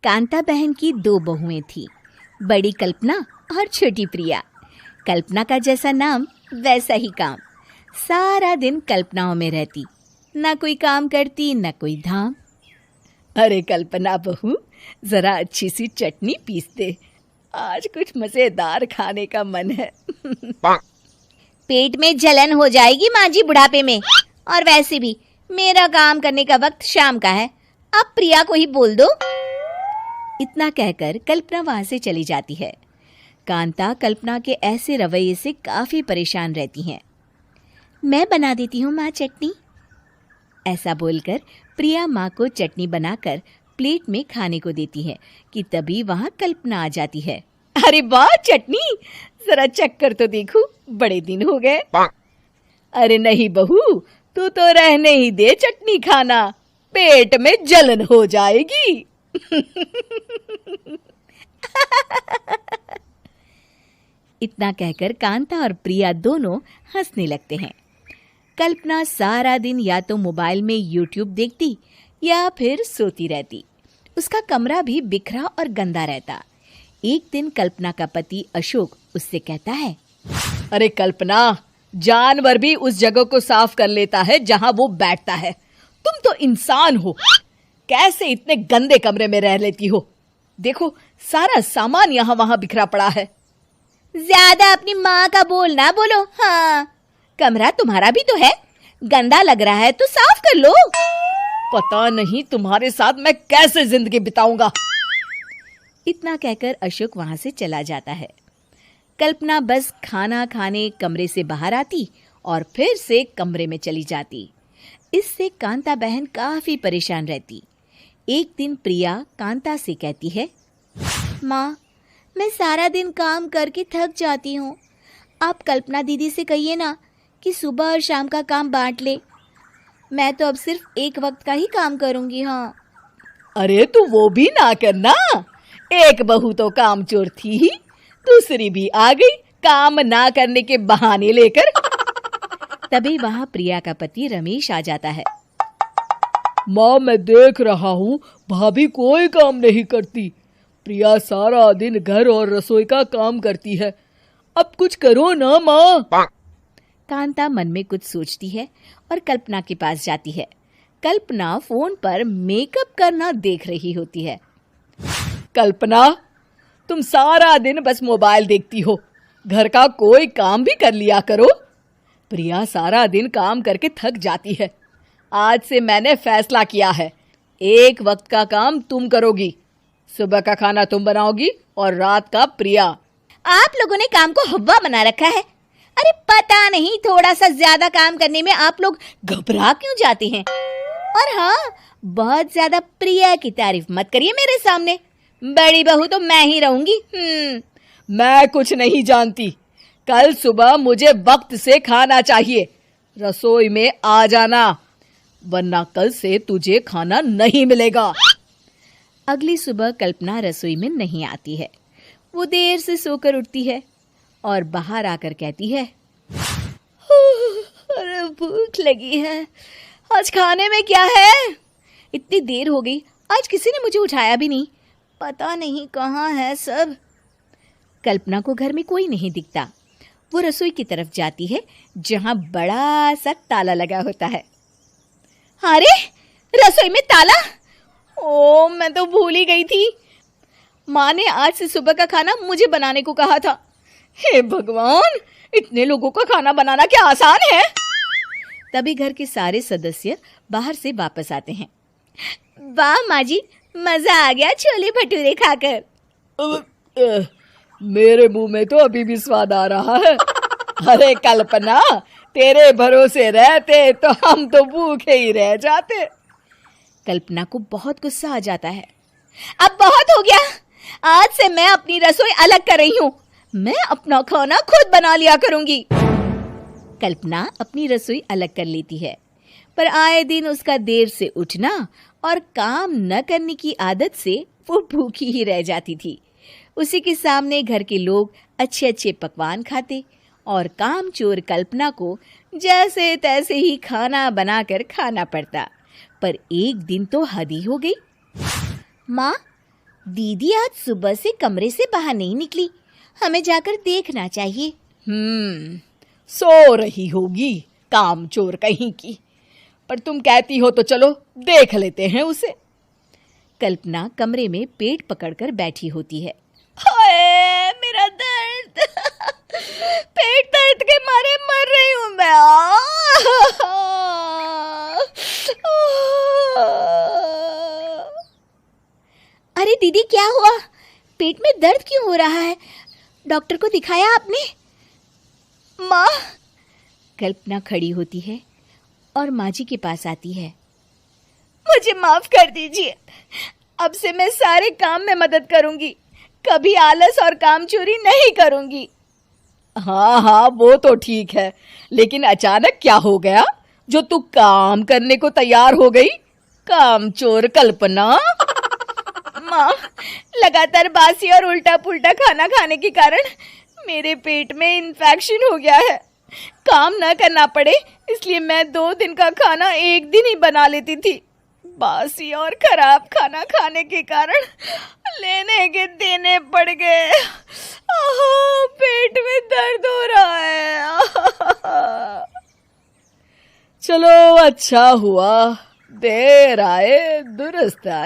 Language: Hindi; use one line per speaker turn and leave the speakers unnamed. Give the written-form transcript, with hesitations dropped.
कांता बहन की दो बहुएं थीं, बड़ी कल्पना और छोटी प्रिया। कल्पना का जैसा नाम वैसा ही काम। सारा दिन कल्पनाओं में रहती, ना कोई काम करती न कोई धाम। अरे कल्पना बहू, जरा अच्छी सी चटनी पीस दे, आज कुछ मजेदार खाने का मन है।
पेट में जलन हो जाएगी माँ जी बुढ़ापे में, और वैसे भी मेरा काम करने का वक्त शाम का है, अब प्रिया को ही बोल दो।
इतना कहकर कल्पना वहां से चली जाती है। कांता कल्पना के ऐसे रवैये से काफी परेशान रहती हैं। मैं बना देती हूँ माँ चटनी, ऐसा बोलकर प्रिया माँ को चटनी बनाकर प्लेट में खाने को देती है कि तभी वहां कल्पना आ जाती है। अरे वाह चटनी, जरा चक्कर तो देखूं, बड़े दिन हो गए। अरे नहीं बहू, तू तो रहने ही दे चटनी खाना, पेट में जलन हो जाएगी। इतना कहकर कांता और प्रिया दोनों हंसने लगते हैं। कल्पना सारा दिन या तो मोबाइल में यूट्यूब देखती या फिर सोती रहती। उसका कमरा भी बिखरा और गंदा रहता। एक दिन कल्पना का पति अशोक उससे कहता है, अरे कल्पना, जानवर भी उस जगह को साफ कर लेता है जहां वो बैठता है, तुम तो इंसान हो, कैसे इतने गंदे कमरे में रह लेती हो? देखो सारा सामान यहाँ वहां बिखरा पड़ा है।
ज्यादा अपनी माँ का बोल ना बोलो। हाँ, कमरा तुम्हारा भी तो है, गंदा लग रहा है तो साफ कर लो।
पता नहीं तुम्हारे साथ मैं कैसे जिंदगी बिताऊंगा। इतना कहकर अशोक वहां से चला जाता है। कल्पना बस खाना खाने कमरे से बाहर आती और फिर से कमरे में चली जाती। इससे कांता बहन काफी परेशान रहती। एक दिन प्रिया कांता से कहती है,
माँ, मैं सारा दिन काम करके थक जाती हूँ, आप कल्पना दीदी से कहिए ना कि सुबह और शाम का काम बांट ले। मैं तो अब सिर्फ एक वक्त का ही काम करूंगी। हाँ।
अरे तू वो भी ना करना, एक बहू तो कामचोर थी ही, दूसरी भी आ गई काम ना करने के बहाने लेकर। तभी वहां प्रिया का पति रमेश आ जाता है।
माँ, मैं देख रहा हूँ भाभी कोई काम नहीं करती, प्रिया सारा दिन घर और रसोई का काम करती है, अब कुछ करो ना माँ।
कांता मन में कुछ सोचती है और कल्पना के पास जाती है। कल्पना फोन पर मेकअप करना देख रही होती है। कल्पना, तुम सारा दिन बस मोबाइल देखती हो, घर का कोई काम भी कर लिया करो। प्रिया सारा दिन काम करके थक जाती है। आज से मैंने फैसला किया है, एक वक्त का काम तुम करोगी, सुबह का खाना तुम बनाओगी और रात का प्रिया।
आप लोगों ने काम को हवा बना रखा है। अरे पता नहीं थोड़ा सा ज्यादा काम करने में आप लोग घबरा क्यों जाते हैं। और हाँ, बहुत ज्यादा प्रिया की तारीफ मत करिए मेरे सामने, बड़ी बहू तो मैं ही रहूंगी।
मैं कुछ नहीं जानती, कल सुबह मुझे वक्त से खाना चाहिए, रसोई में आ जाना, वरना कल से तुझे खाना नहीं मिलेगा। अगली सुबह कल्पना रसोई में नहीं आती है। वो देर से सोकर उठती है और बाहर आकर कहती है, अरे भूख लगी है, आज खाने में क्या है? इतनी देर हो गई, आज किसी ने मुझे उठाया भी नहीं, पता नहीं कहाँ है सब। कल्पना को घर में कोई नहीं दिखता। वो रसोई की तरफ जाती है जहां बड़ा सा ताला लगा होता है।
अरे रसोई में ताला?
ओ, मैं तो भूल ही गई थी, माँ ने आज से सुबह का खाना मुझे बनाने को कहा था। हे भगवान, इतने लोगों का खाना बनाना क्या आसान है? तभी घर के सारे सदस्य बाहर से वापस आते हैं।
वाह माँ जी, मजा आ गया छोले भटूरे खाकर।
मेरे मुंह में तो अभी भी स्वाद आ रहा है।
अरे कल्पना, तेरे भरोसे रहते तो हम तो भूखे ही रह जाते। कल्पना को बहुत गुस्सा आ जाता है।
अब बहुत हो गया, आज से मैं अपनी रसोई अलग कर रही हूँ, मैं अपना खाना खुद बना लिया करूंगी।
कल्पना अपनी रसोई अलग कर लेती है, पर आए दिन उसका देर से उठना और काम न करने की आदत से वो भूखी ही रह जाती थी। उसी के सामने घर के लोग अच्छे अच्छे पकवान खाते और कामचोर कल्पना को जैसे तैसे ही खाना बनाकर खाना पड़ता। पर एक दिन तो हद ही हो गई।
माँ, दीदी आज सुबह से कमरे से बाहर नहीं निकली, हमें जाकर देखना चाहिए।
सो रही होगी कामचोर कहीं की, पर तुम कहती हो तो चलो देख लेते हैं उसे।
कल्पना कमरे में पेट पकड़कर बैठी होती है।
हाय मेरा दर्द, पेट दर्द के मारे मर रही हूँ मैं। अरे दीदी क्या हुआ, पेट में दर्द क्यों हो रहा है? डॉक्टर को दिखाया आपने? माँ।
कल्पना खड़ी होती है और माँ जी के पास आती है।
मुझे माफ कर दीजिए, अब से मैं सारे काम में मदद करूंगी, कभी आलस और काम चोरी नहीं करूंगी।
हाँ वो तो ठीक है, लेकिन अचानक क्या हो गया जो तू काम करने को तैयार हो गई? कामचोर कल्पना।
माँ, लगातार बासी और उल्टा पुल्टा खाना खाने के कारण मेरे पेट में इन्फेक्शन हो गया है। काम न करना पड़े इसलिए मैं 2 दिन का खाना एक दिन ही बना लेती थी। बासी और खराब खाना खाने के कारण लेने के देने पड़ गए। पेट में दर्द हो रहा है।
चलो अच्छा हुआ, देर आए दुरुस्त आए।